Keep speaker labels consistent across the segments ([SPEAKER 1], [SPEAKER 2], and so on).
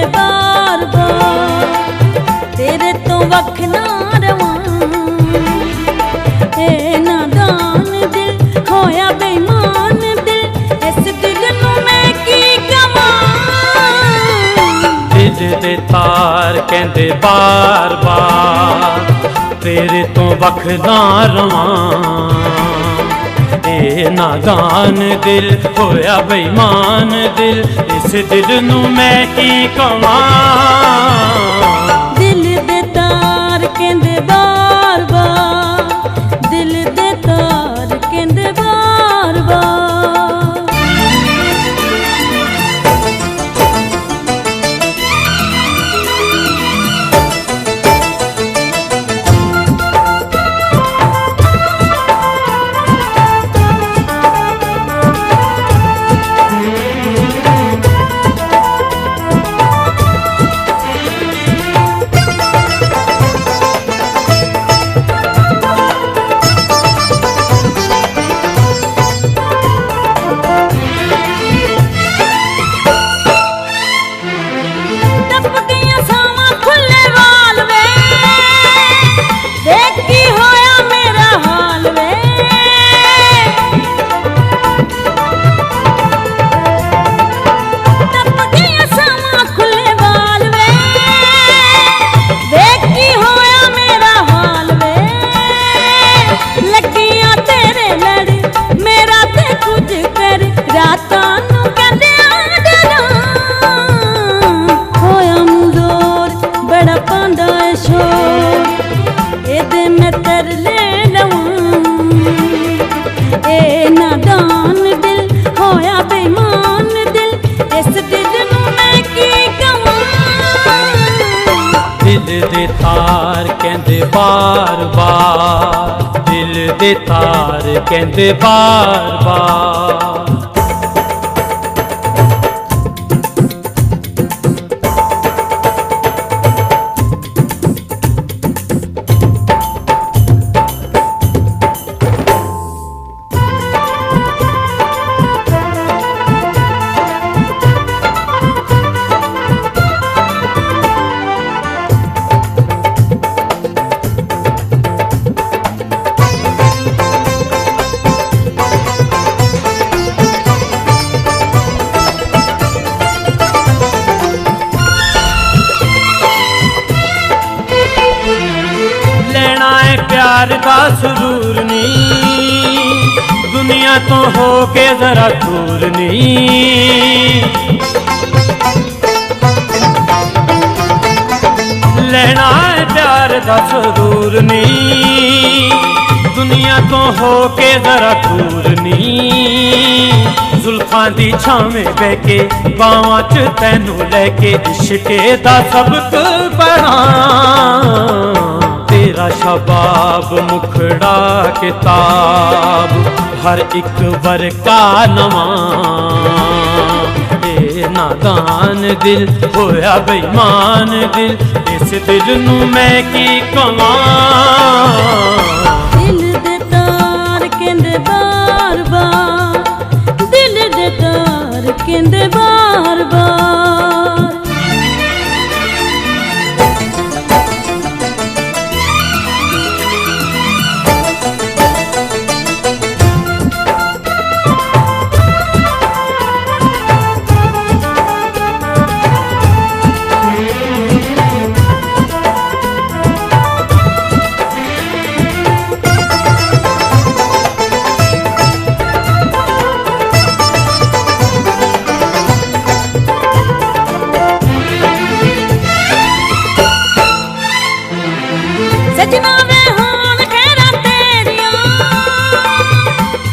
[SPEAKER 1] बार बार, तेरे तो वख ना रवां। ए नादान दिल होया बेईमान दिल, इस दिल नूं मैं की कवां।
[SPEAKER 2] दिल दे तार कहंदे बार बार, तेरे तो वख ना रवां। ए नादान दिल होया बेईमान दिल, इस दिल नूं मैं की कवां।
[SPEAKER 1] दिल दे तार कहंदे बार बार, दिल दे तार कहंदे बार बार।
[SPEAKER 2] दिल दे तार कहंदे बार बार, दिल दे तार कहंदे बार बार। प्यार दा सुरूर नी, दुनिया तो हो के जरा दूर नी। लेना है प्यार दा सुरूर नी, दुनिया तो हो के जरा दूर नी। जुल्फां दी छावें बह के बावां च तैनू लैके, इश्के दा सबक पढ़ां। तेरा शबाब मुखड़ा किताब, हर एक वर्का नवां। ए नादान दिल होया बेईमान दिल, इस दिल नूं मैं की कवां।
[SPEAKER 1] दिल दे तार कहंदे बार बार, दिल दे तार कहंदे बार बार।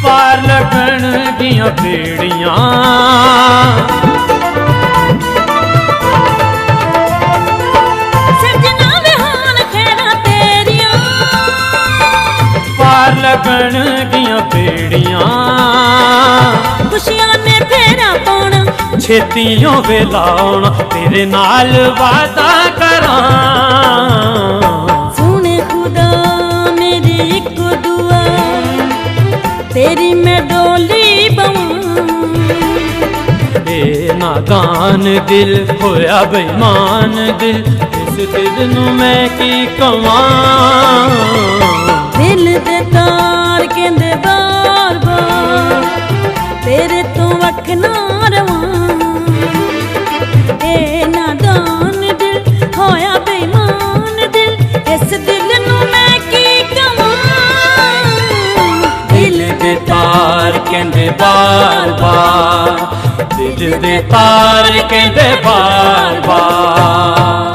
[SPEAKER 2] पार लगन दियां बेड़ियां,
[SPEAKER 1] सजना विहान खेड़ा तेरियां।
[SPEAKER 2] पार लगन दियां बेड़ियां,
[SPEAKER 1] खुशियां ने फेरा पाउणा,
[SPEAKER 2] छेतियों वेला आउणा, तेरे नाल वादा करां।
[SPEAKER 1] सुने खुदा मेरी एक दुआ, तेरी मैं डोली बवां।
[SPEAKER 2] ए नादान दिल होया बेईमान दिल, इस दिल नू मैं की कवां।
[SPEAKER 1] दिल दे तार कहंदे बार बार तेरे तो वख ना रवां। ए नादान दिल होया बेईमान दिल, इस दिल नू मैं की कवां।
[SPEAKER 2] दिल दे तार कहंदे बार बार, दिल दे तार कहंदे बार बार।